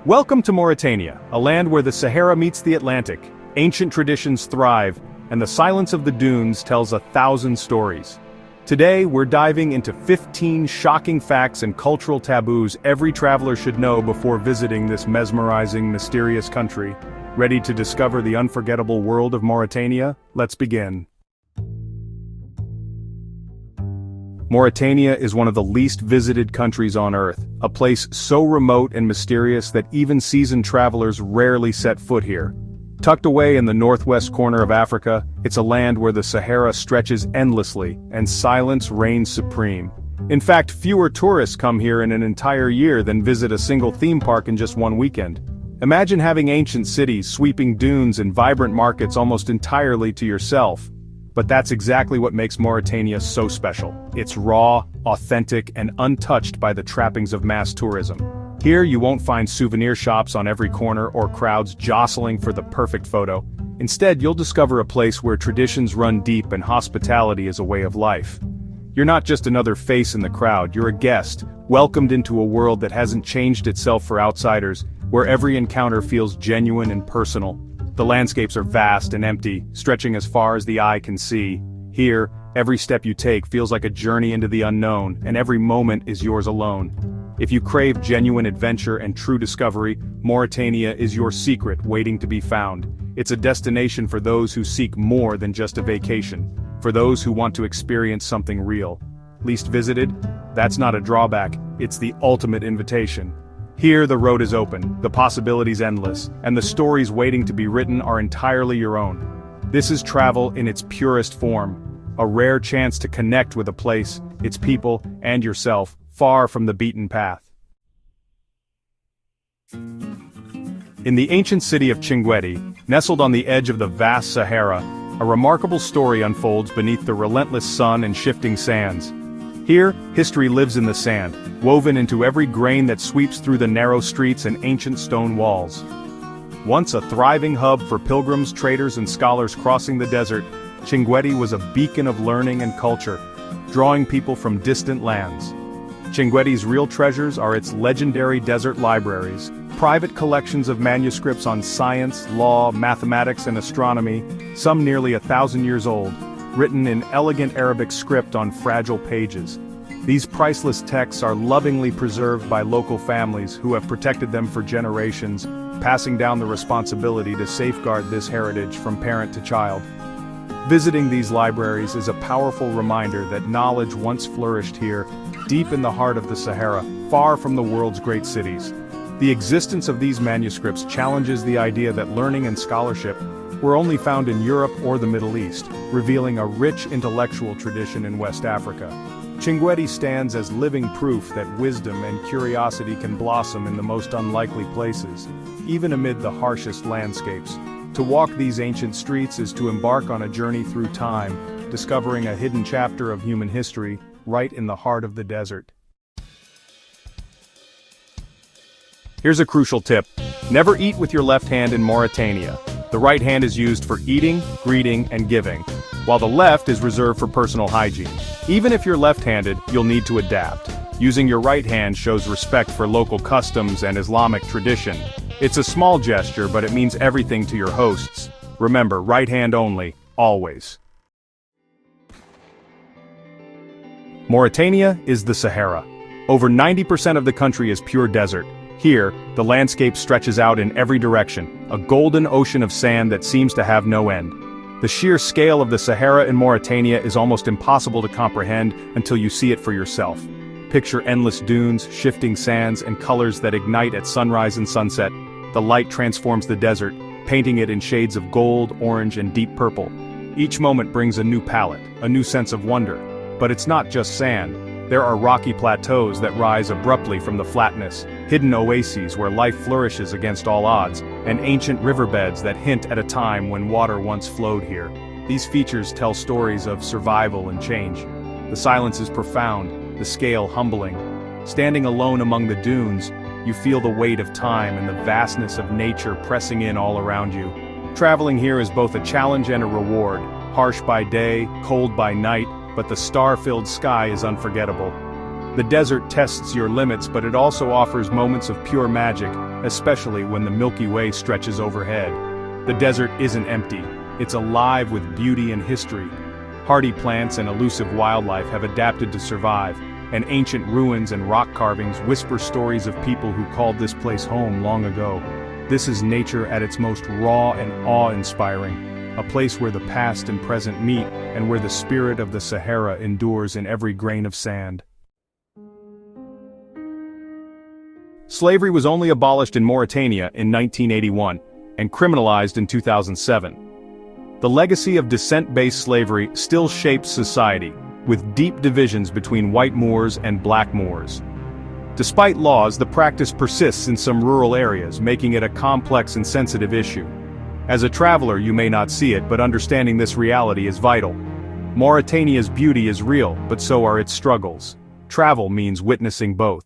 Welcome to Mauritania, a land where the Sahara meets the Atlantic, ancient traditions thrive, and the silence of the dunes tells 1,000 stories. Today, we're diving into 15 shocking facts and cultural taboos every traveler should know before visiting this mesmerizing, mysterious country. Ready to discover the unforgettable world of Mauritania? Let's begin. Mauritania is one of the least visited countries on Earth, a place so remote and mysterious that even seasoned travelers rarely set foot here. Tucked away in the northwest corner of Africa, it's a land where the Sahara stretches endlessly, and silence reigns supreme. In fact, fewer tourists come here in an entire year than visit a single theme park in just one weekend. Imagine having ancient cities, sweeping dunes, and vibrant markets almost entirely to yourself. But that's exactly what makes Mauritania so special. It's raw, authentic, and untouched by the trappings of mass tourism. Here you won't find souvenir shops on every corner or crowds jostling for the perfect photo. Instead, you'll discover a place where traditions run deep and hospitality is a way of life. You're not just another face in the crowd, you're a guest, welcomed into a world that hasn't changed itself for outsiders, where every encounter feels genuine and personal. The landscapes are vast and empty, stretching as far as the eye can see. Here, every step you take feels like a journey into the unknown, and every moment is yours alone. If you crave genuine adventure and true discovery, Mauritania is your secret waiting to be found. It's a destination for those who seek more than just a vacation, for those who want to experience something real. Least visited? That's not a drawback, it's the ultimate invitation. Here the road is open, the possibilities endless, and the stories waiting to be written are entirely your own. This is travel in its purest form, a rare chance to connect with a place, its people, and yourself, far from the beaten path. In the ancient city of Chinguetti, nestled on the edge of the vast Sahara, a remarkable story unfolds beneath the relentless sun and shifting sands. Here, history lives in the sand, woven into every grain that sweeps through the narrow streets and ancient stone walls. Once a thriving hub for pilgrims, traders, and scholars crossing the desert, Chinguetti was a beacon of learning and culture, drawing people from distant lands. Chinguetti's real treasures are its legendary desert libraries, private collections of manuscripts on science, law, mathematics, and astronomy, some nearly 1,000 years old, written in elegant Arabic script on fragile pages. These priceless texts are lovingly preserved by local families who have protected them for generations, passing down the responsibility to safeguard this heritage from parent to child. Visiting these libraries is a powerful reminder that knowledge once flourished here, deep in the heart of the Sahara, far from the world's great cities. The existence of these manuscripts challenges the idea that learning and scholarship were only found in Europe or the Middle East, revealing a rich intellectual tradition in West Africa. Chinguetti stands as living proof that wisdom and curiosity can blossom in the most unlikely places, even amid the harshest landscapes. To walk these ancient streets is to embark on a journey through time, discovering a hidden chapter of human history right in the heart of the desert. Here's a crucial tip. Never eat with your left hand in Mauritania. The right hand is used for eating, greeting, and giving, while the left is reserved for personal hygiene. Even if you're left-handed, you'll need to adapt. Using your right hand shows respect for local customs and Islamic tradition. It's a small gesture, but it means everything to your hosts. Remember, right hand only, always. Mauritania is the Sahara. Over 90% of the country is pure desert. Here, the landscape stretches out in every direction, a golden ocean of sand that seems to have no end. The sheer scale of the Sahara in Mauritania is almost impossible to comprehend until you see it for yourself. Picture endless dunes, shifting sands, and colors that ignite at sunrise and sunset. The light transforms the desert, painting it in shades of gold, orange, and deep purple. Each moment brings a new palette, a new sense of wonder. But it's not just sand. There are rocky plateaus that rise abruptly from the flatness, hidden oases where life flourishes against all odds, and ancient riverbeds that hint at a time when water once flowed here. These features tell stories of survival and change. The silence is profound, the scale humbling. Standing alone among the dunes, you feel the weight of time and the vastness of nature pressing in all around you. Traveling here is both a challenge and a reward, harsh by day, cold by night, but the star-filled sky is unforgettable. The desert tests your limits, but it also offers moments of pure magic, especially when the Milky Way stretches overhead. The desert isn't empty, it's alive with beauty and history. Hardy plants and elusive wildlife have adapted to survive, and ancient ruins and rock carvings whisper stories of people who called this place home long ago. This is nature at its most raw and awe-inspiring, a place where the past and present meet, and where the spirit of the Sahara endures in every grain of sand. Slavery was only abolished in Mauritania in 1981, and criminalized in 2007. The legacy of descent-based slavery still shapes society, with deep divisions between white Moors and black Moors. Despite laws, the practice persists in some rural areas, making it a complex and sensitive issue. As a traveler, you may not see it, but understanding this reality is vital. Mauritania's beauty is real, but so are its struggles. Travel means witnessing both.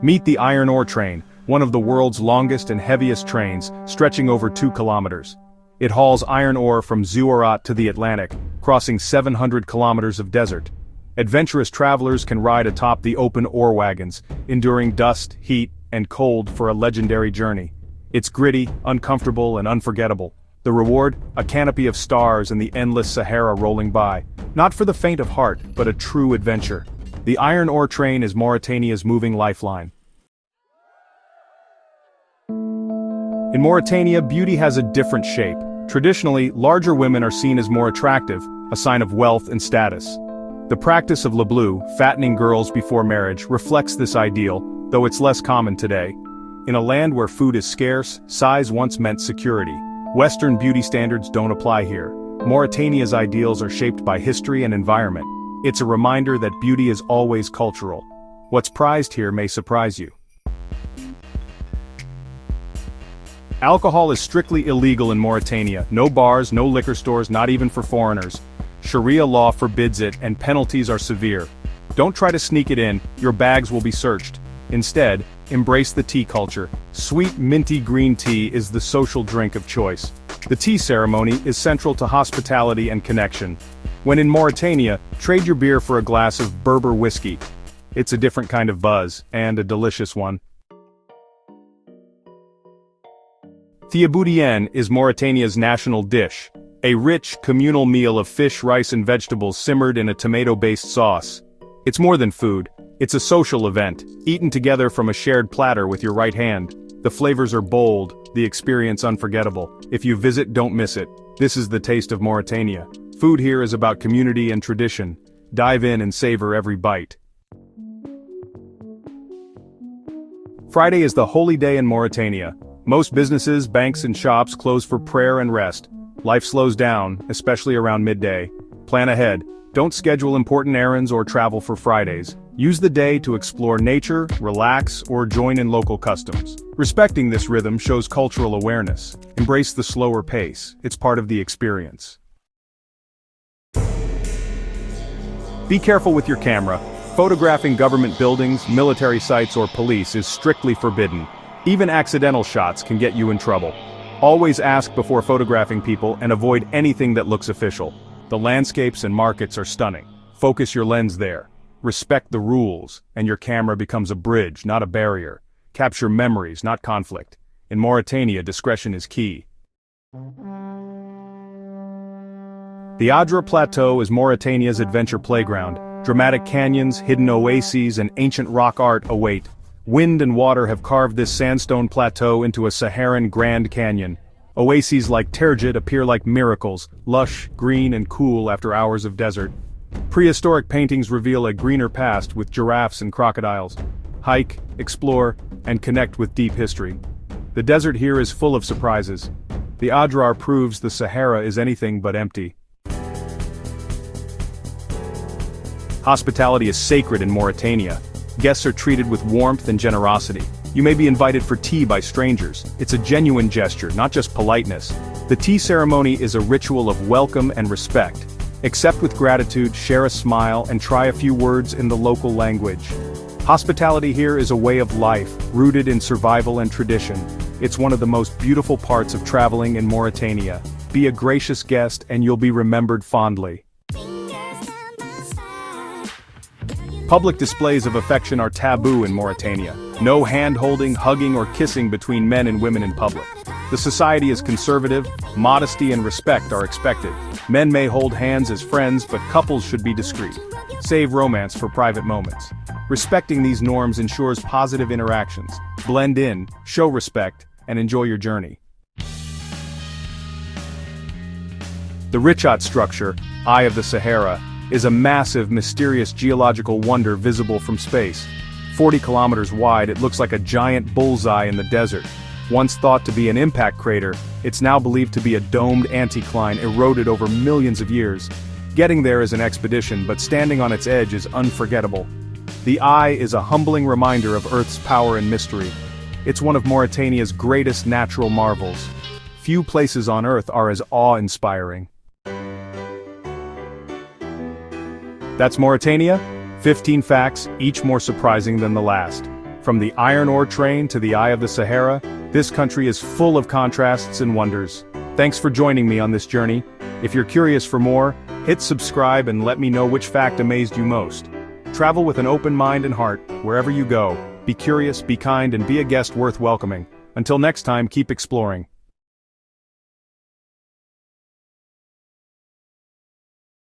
Meet the iron ore train, one of the world's longest and heaviest trains, stretching over 2 kilometers. It hauls iron ore from Zouarat to the Atlantic, crossing 700 kilometers of desert. Adventurous travelers can ride atop the open ore wagons, enduring dust, heat, and cold for a legendary journey. It's gritty, uncomfortable, and unforgettable. The reward? A canopy of stars and the endless Sahara rolling by. Not for the faint of heart, but a true adventure. The iron ore train is Mauritania's moving lifeline. In Mauritania, beauty has a different shape. Traditionally, larger women are seen as more attractive, a sign of wealth and status. The practice of leblou, fattening girls before marriage, reflects this ideal, though it's less common today. In a land where food is scarce, size once meant security. Western beauty standards don't apply here. Mauritania's ideals are shaped by history and environment. It's a reminder that beauty is always cultural. What's prized here may surprise you. Alcohol is strictly illegal in Mauritania. No bars, no liquor stores, not even for foreigners. Sharia law forbids it, and penalties are severe. Don't try to sneak it in, your bags will be searched. Instead, embrace the tea culture. Sweet minty green tea is the social drink of choice. The tea ceremony is central to hospitality and connection. When in Mauritania, trade your beer for a glass of Berber whiskey. It's a different kind of buzz, and a delicious one. Thiaboudienne is Mauritania's national dish, a rich, communal meal of fish, rice and vegetables simmered in a tomato-based sauce. It's more than food, it's a social event, eaten together from a shared platter with your right hand. The flavors are bold, the experience unforgettable. If you visit, don't miss it. This is the taste of Mauritania. Food here is about community and tradition. Dive in and savor every bite. Friday is the holy day in Mauritania. Most businesses, banks and shops close for prayer and rest. Life slows down, especially around midday. Plan ahead. Don't schedule important errands or travel for Fridays. Use the day to explore nature, relax, or join in local customs. Respecting this rhythm shows cultural awareness. Embrace the slower pace. It's part of the experience. Be careful with your camera. Photographing government buildings, military sites, or police is strictly forbidden. Even accidental shots can get you in trouble. Always ask before photographing people and avoid anything that looks official. The landscapes and markets are stunning. Focus your lens there. Respect the rules, and your camera becomes a bridge, not a barrier. Capture memories, not conflict. In Mauritania, discretion is key. The Adra Plateau is Mauritania's adventure playground. Dramatic canyons, hidden oases, and ancient rock art await. Wind and water have carved this sandstone plateau into a Saharan Grand Canyon. Oases like Tergit appear like miracles, lush, green, and cool after hours of desert. Prehistoric paintings reveal a greener past with giraffes and crocodiles. Hike, explore, and connect with deep history. The desert here is full of surprises. The Adrar proves the Sahara is anything but empty. Hospitality is sacred in Mauritania. Guests are treated with warmth and generosity. You may be invited for tea by strangers. It's a genuine gesture, not just politeness. The tea ceremony is a ritual of welcome and respect. Accept with gratitude, share a smile, and try a few words in the local language. Hospitality here is a way of life, rooted in survival and tradition. It's one of the most beautiful parts of traveling in Mauritania. Be a gracious guest and you'll be remembered fondly. Public displays of affection are taboo in Mauritania. No hand-holding, hugging, or kissing between men and women in public. The society is conservative, modesty and respect are expected. Men may hold hands as friends, but couples should be discreet. Save romance for private moments. Respecting these norms ensures positive interactions. Blend in, show respect, and enjoy your journey. The Richat structure, Eye of the Sahara, is a massive, mysterious geological wonder visible from space. 40 kilometers wide, it looks like a giant bullseye in the desert. Once thought to be an impact crater, it's now believed to be a domed anticline eroded over millions of years. Getting there is an expedition, but standing on its edge is unforgettable. The Eye is a humbling reminder of Earth's power and mystery. It's one of Mauritania's greatest natural marvels. Few places on Earth are as awe-inspiring. That's Mauritania. 15 facts, each more surprising than the last. From the iron ore train to the Eye of the Sahara, this country is full of contrasts and wonders. Thanks for joining me on this journey. If you're curious for more, hit subscribe and let me know which fact amazed you most. Travel with an open mind and heart, wherever you go. Be curious, be kind, and be a guest worth welcoming. Until next time, keep exploring.